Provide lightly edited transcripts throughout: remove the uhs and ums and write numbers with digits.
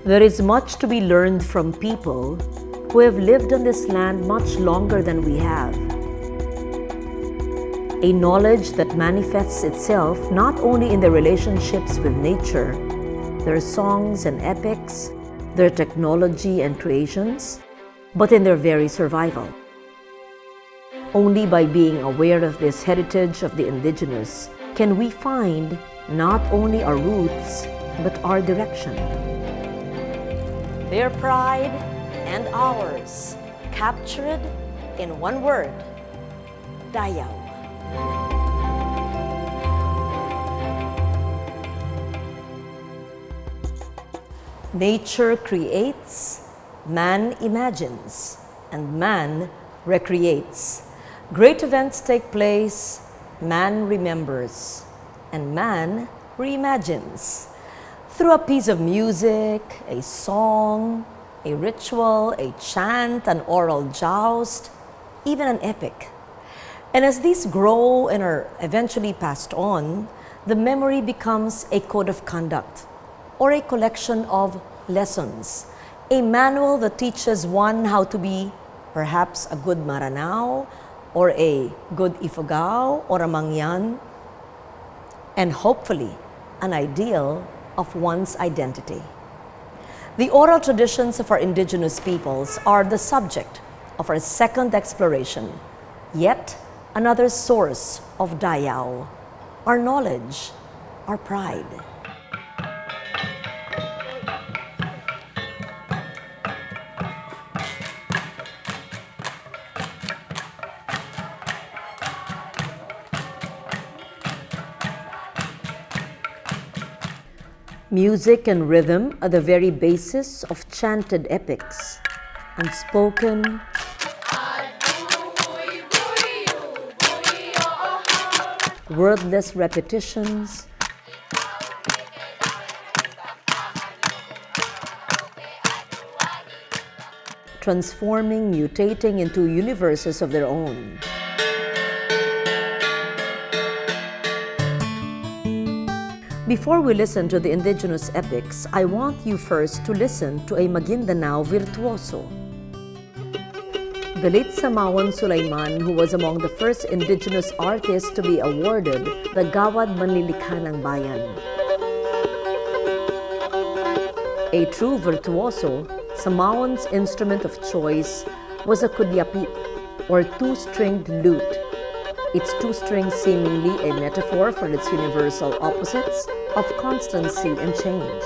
There is much to be learned from people who have lived on this land much longer than we have. A knowledge that manifests itself not only in their relationships with nature, their songs and epics, their technology and creations, but in their very survival. Only by being aware of this heritage of the indigenous can we find not only our roots, but our direction. Their pride and ours, captured in one word, Dayaw. Nature creates, man imagines, and man recreates. Great events take place, man remembers, and man reimagines. Through a piece of music, a song, a ritual, a chant, an oral joust, even an epic. And as these grow and are eventually passed on, the memory becomes a code of conduct or a collection of lessons, a manual that teaches one how to be perhaps a good Meranaw or a good Ifugao or a Mangyan, and hopefully an ideal of one's identity. The oral traditions of our indigenous peoples are the subject of our second exploration, yet another source of Dayaw, our knowledge, our pride. Music and rhythm are the very basis of chanted epics, unspoken, wordless repetitions, transforming, mutating into universes of their own. Before we listen to the indigenous epics, I want you first to listen to a Maguindanao virtuoso. The late Samaon Sulaiman, who was among the first indigenous artists to be awarded the Gawad Manlilikhang Bayan. A true virtuoso, Samaon's instrument of choice was a kudyapi, or two-stringed lute. Its two strings seemingly a metaphor for its universal opposites of constancy and change.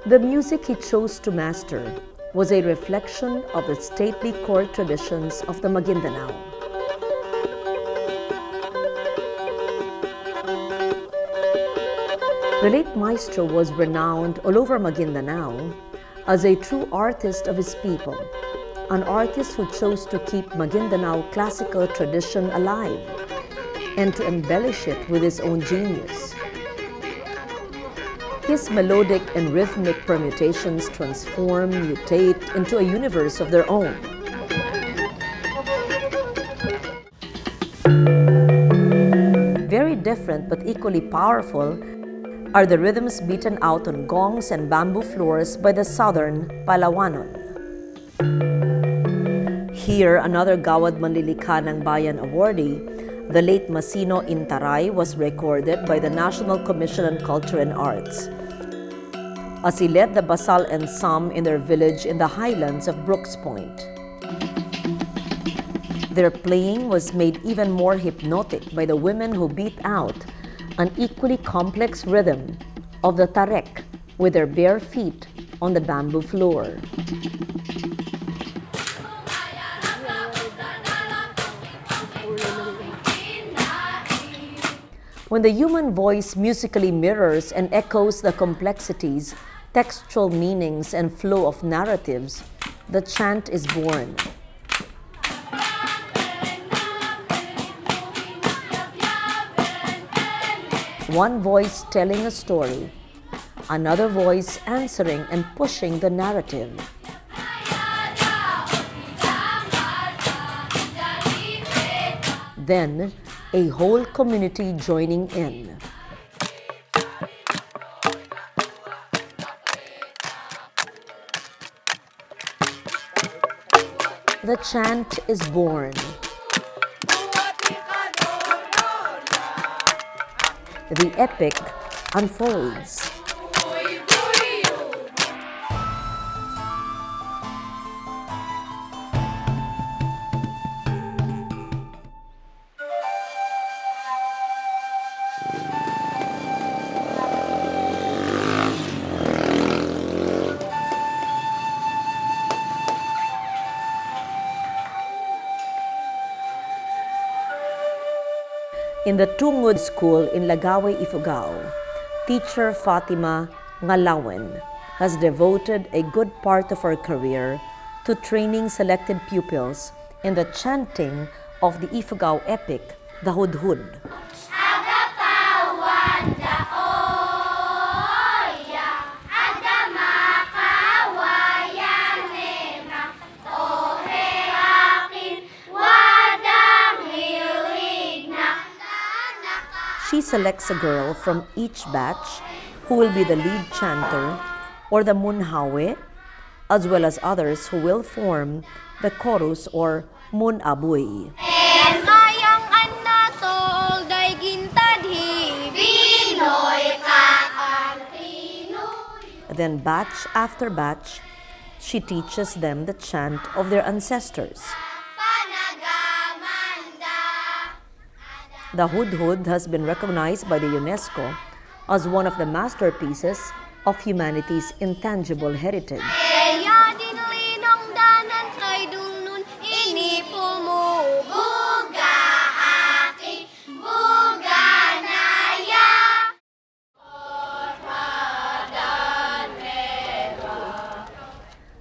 The music he chose to master was a reflection of the stately court traditions of the Maguindanao. The late maestro was renowned all over Maguindanao as a true artist of his people, an artist who chose to keep Maguindanao classical tradition alive and to embellish it with his own genius. His melodic and rhythmic permutations transform, mutate into a universe of their own. Very different but equally powerful are the rhythms beaten out on gongs and bamboo floors by the southern Pala-wanon. Here, another Gawad Manlilikhang Bayan awardee, the late Masino Intaray, was recorded by the National Commission on Culture and Arts, as he led the Basal and Sam in their village in the highlands of Brooks Point. Their playing was made even more hypnotic by the women who beat out an equally complex rhythm of the tarek with their bare feet on the bamboo floor. When the human voice musically mirrors and echoes the complexities, textual meanings, and flow of narratives, the chant is born. One voice telling a story, another voice answering and pushing the narrative. Then, a whole community joining in. The chant is born. The epic unfolds. In the Tungod School in Lagaway, Ifugao, teacher Fatima Ngalawen has devoted a good part of her career to training selected pupils in the chanting of the Ifugao epic, the hudhud. She selects a girl from each batch who will be the lead chanter or the munhawe, as well as others who will form the chorus or munabuy. Then batch after batch, she teaches them the chant of their ancestors. The hudhud has been recognized by the UNESCO as one of the masterpieces of humanity's intangible heritage.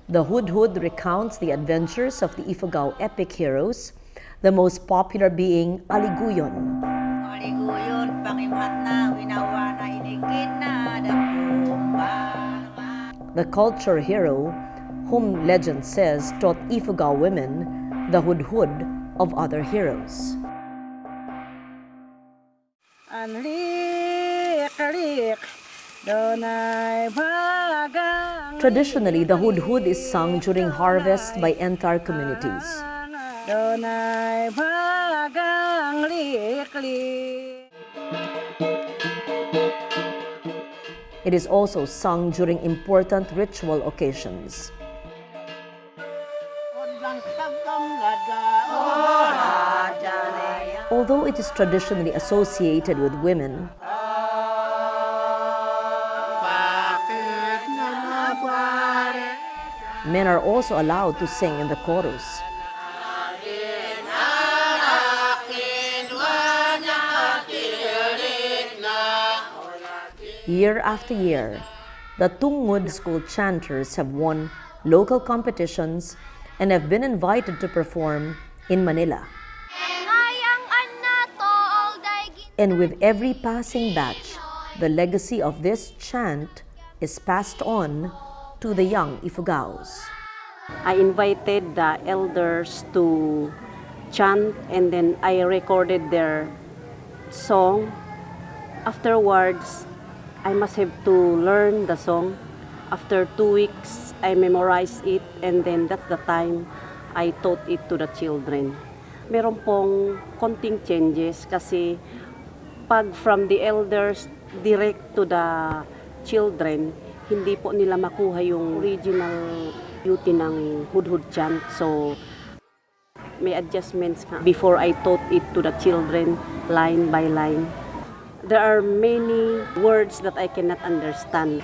The hudhud recounts the adventures of the Ifugao epic heroes, the most popular being Aliguyon. The culture hero, whom legend says taught Ifugao women the hudhud of other heroes. Traditionally, the hudhud is sung during harvest by entire communities. It is also sung during important ritual occasions. Although it is traditionally associated with women, men are also allowed to sing in the chorus. Year after year, the Tungod School chanters have won local competitions and have been invited to perform in Manila. And with every passing batch, the legacy of this chant is passed on to the young Ifugaos. I invited the elders to chant, and then I recorded their song. Afterwards, I must have to learn the song. After 2 weeks, I memorized it, and then that's the time I taught it to the children. Meron pong konting changes kasi pag from the elders direct to the children, hindi po nila makuha yung original beauty ng hudhud chant. So, may adjustments before I taught it to the children line by line. There are many words that I cannot understand.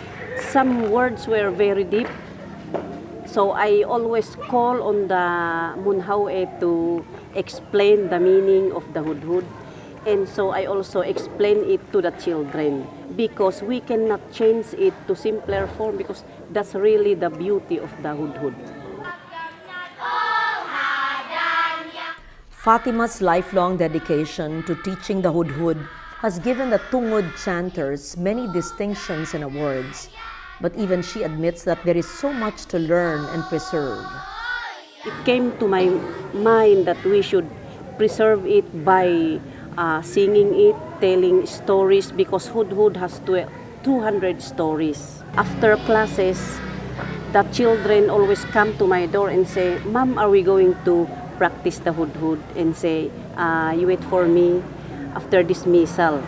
Some words were very deep. So I always call on the munhawe to explain the meaning of the hudhud. And so I also explain it to the children because we cannot change it to simpler form because that's really the beauty of the hudhud. Fatima's lifelong dedication to teaching the hudhud has given the Tungod chanters many distinctions and awards, but even she admits that there is so much to learn and preserve. It came to my mind that we should preserve it by singing it, telling stories because hudhud has 200 stories. After classes, the children always come to my door and say, "Ma'am, are we going to practice the hudhud?" And say, "You wait for me after dismissal."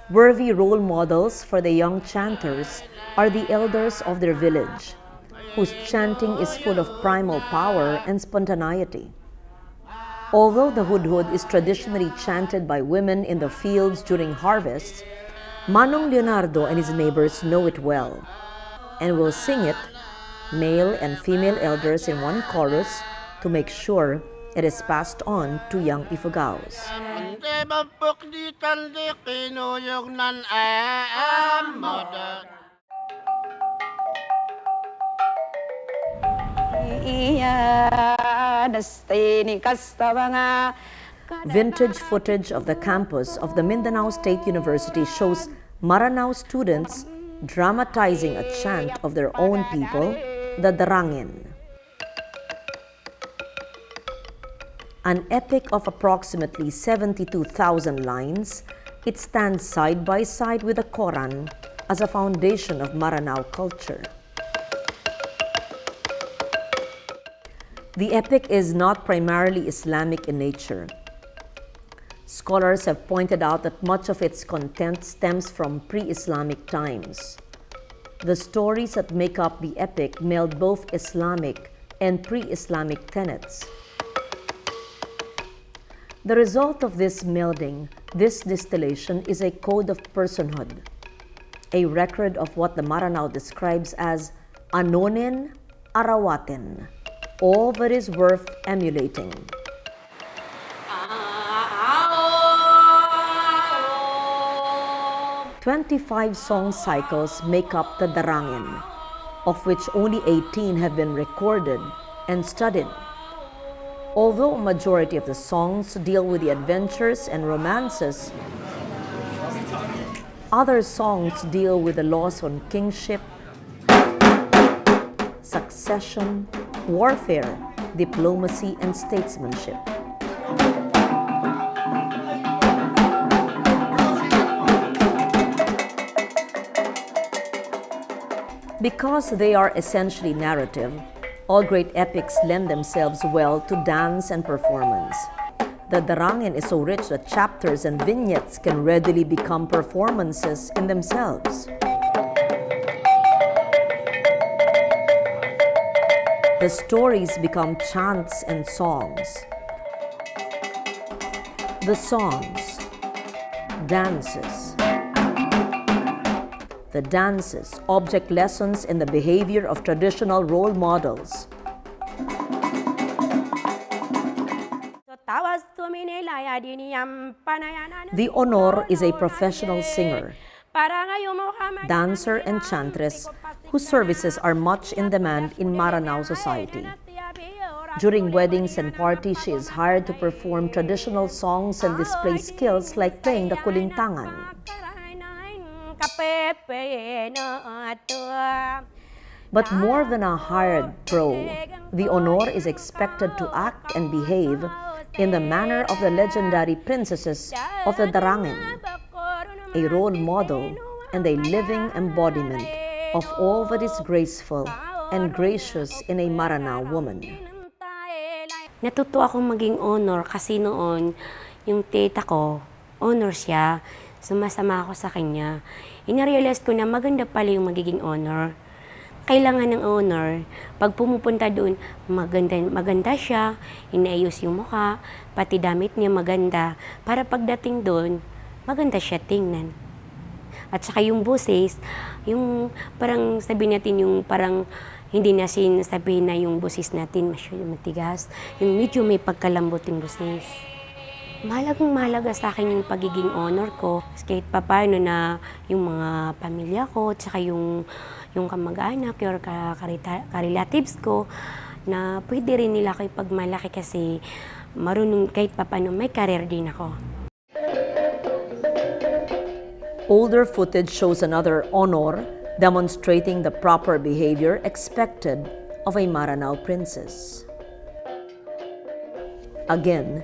Worthy role models for the young chanters are the elders of their village, whose chanting is full of primal power and spontaneity. Although the hudhud is traditionally chanted by women in the fields during harvest, Manong Leonardo and his neighbors know it well and will sing it, male and female elders in one chorus, to make sure it is passed on to young Ifugaos. Vintage footage of the campus of the Mindanao State University shows Meranaw students dramatizing a chant of their own people, the Darangen. An epic of approximately 72,000 lines, it stands side by side with the Quran as a foundation of Meranaw culture. The epic is not primarily Islamic in nature. Scholars have pointed out that much of its content stems from pre-Islamic times. The stories that make up the epic meld both Islamic and pre-Islamic tenets. The result of this melding, this distillation, is a code of personhood, a record of what the Meranaw describes as anonin arawatin, all that is worth emulating. "25 song cycles make up the Darangen, of which only 18 have been recorded and studied. Although a majority of the songs deal with the adventures and romances, other songs deal with the laws on kingship, succession, warfare, diplomacy, and statesmanship. Because they are essentially narrative, all great epics lend themselves well to dance and performance. The Darangen is so rich that chapters and vignettes can readily become performances in themselves. The stories become chants and songs. The songs, dances. The dances, object lessons in the behavior of traditional role models. The honor is a professional singer, dancer, and chantress whose services are much in demand in Meranaw society. During weddings and parties, she is hired to perform traditional songs and display skills like playing the kulintangan. But more than a hired pro, the honor is expected to act and behave in the manner of the legendary princesses of the Darangen, a role model and a living embodiment of all that is graceful and gracious in a Meranaw woman. Natuto akong maging honor kasi noon, yung tita ko, honor siya, sumasama ako sa kanya. Ina-realize ko na maganda pala yung magiging honor. Kailangan ng honor, pag pumupunta doon, maganda siya, inaayos yung mukha, pati damit niya maganda, para pagdating doon, maganda siya tingnan. At saka yung boses, yung parang sabihin natin yung parang hindi na sinasabihin na yung boses natin masyadong matigas, yung medyo may pagkalambot yung boses. Mahalaga sa akin yung pagiging honor ko. Kahit papaano na yung mga pamilya ko, tsaka yung kamag-anak, yung ka-relatives ko, na pwede rin nila ako ipagmalaki kasi marunong kahit papaano may career din ako. Older footage shows another honor demonstrating the proper behavior expected of a Meranaw princess. again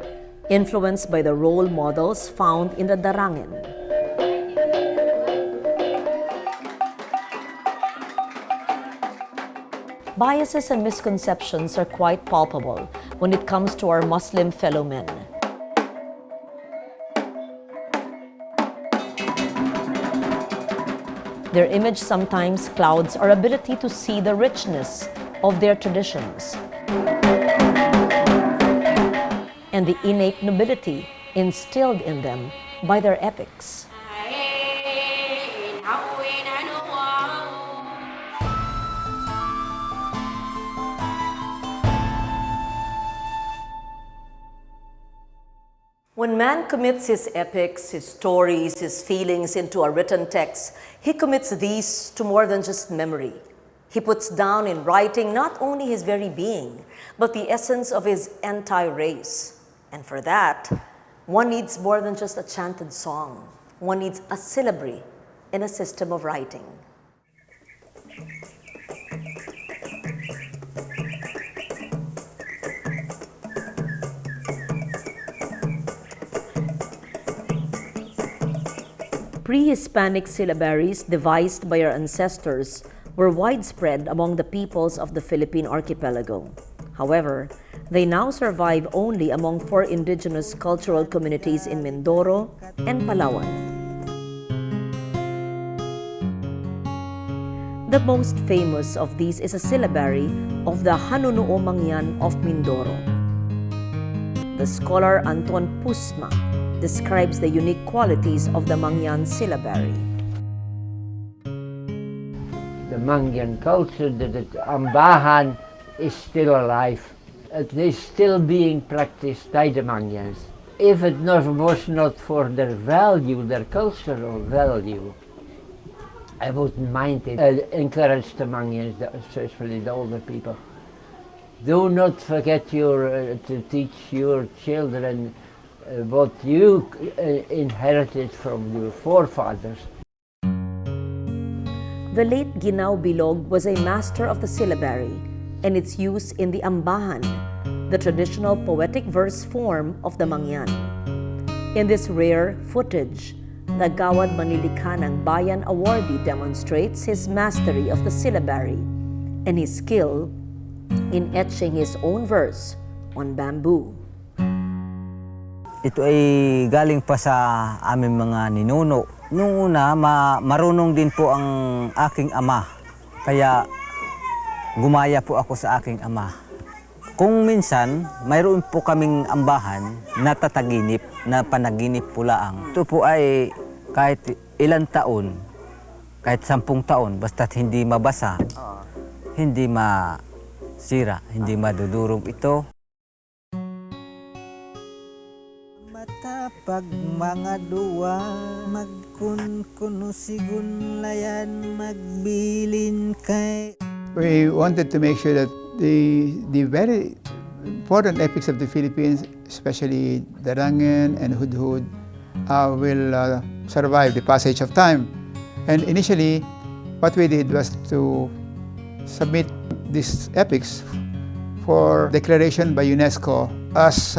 influenced by the role models found in the Darangen. Biases and misconceptions are quite palpable when it comes to our Muslim fellow men. Their image sometimes clouds our ability to see the richness of their traditions and the innate nobility instilled in them by their epics. When man commits his epics, his stories, his feelings into a written text, he commits these to more than just memory. He puts down in writing not only his very being, but the essence of his entire race. And for that, one needs more than just a chanted song. One needs a syllabary in a system of writing. Pre-Hispanic syllabaries devised by our ancestors were widespread among the peoples of the Philippine archipelago. However, they now survive only among 4 indigenous cultural communities in Mindoro and Pala-wan. The most famous of these is a syllabary of the Hanunuo Mangyan of Mindoro. The scholar Anton Pusma describes the unique qualities of the Mangyan syllabary. The Mangyan culture, the ambahan, is still alive. It is still being practiced by the Mangyans. If it was not for their value, their cultural value, I wouldn't mind it. Encourage the Mangyans, especially the older people. Do not forget to teach your children what you inherited from your forefathers. The late Ginaw Bilog was a master of the syllabary and its use in the ambahan, the traditional poetic verse form of the Mangyan. In this rare footage, the Gawad Manlilikhang Bayan awardee demonstrates his mastery of the syllabary and his skill in etching his own verse on bamboo. Ito ay galing pa sa aming mga ninuno. Noong una, marunong din po ang aking ama. Kaya gumaya po ako sa aking ama. Kung minsan, mayroon po kaming ambahan na tataginip, na panaginip po laang. Ito po ay kahit ilang taon, kahit 10 taon, basta't hindi mabasa, hindi masira, hindi madudurog ito. Matapag mga duwa, magkunkunosigun layan, magbilin kay. We wanted to make sure that the very important epics of the Philippines, especially Darangen and hudhud, will survive the passage of time. And initially, what we did was to submit these epics for declaration by UNESCO as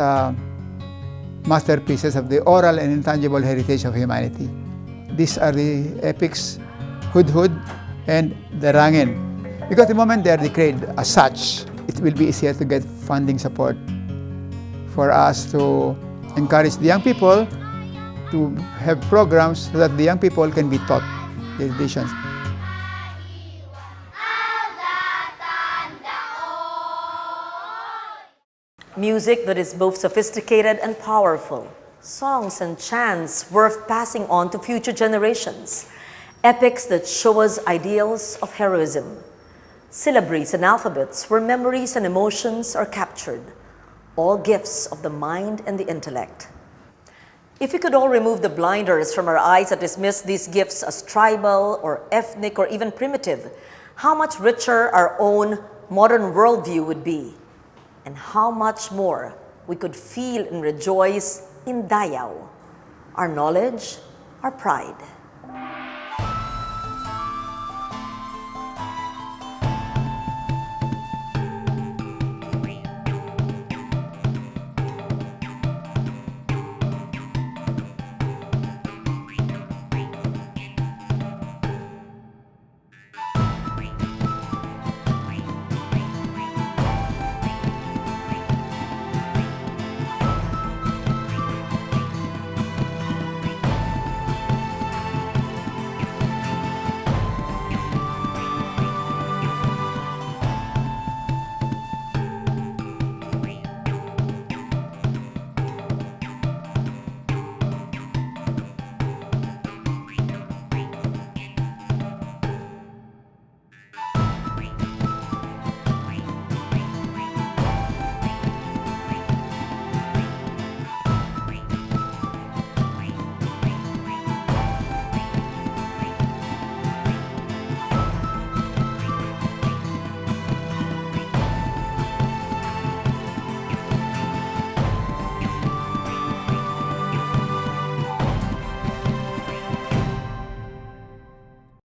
masterpieces of the oral and intangible heritage of humanity. These are the epics hudhud and Darangen. Because the moment they are declared as such, it will be easier to get funding support for us to encourage the young people to have programs so that the young people can be taught the traditions. Music that is both sophisticated and powerful. Songs and chants worth passing on to future generations. Epics that show us ideals of heroism. Syllabaries and alphabets where memories and emotions are captured. All gifts of the mind and the intellect. If we could all remove the blinders from our eyes that dismiss these gifts as tribal or ethnic or even primitive, how much richer our own modern worldview would be. And how much more we could feel and rejoice in Dayaw, our knowledge, our pride.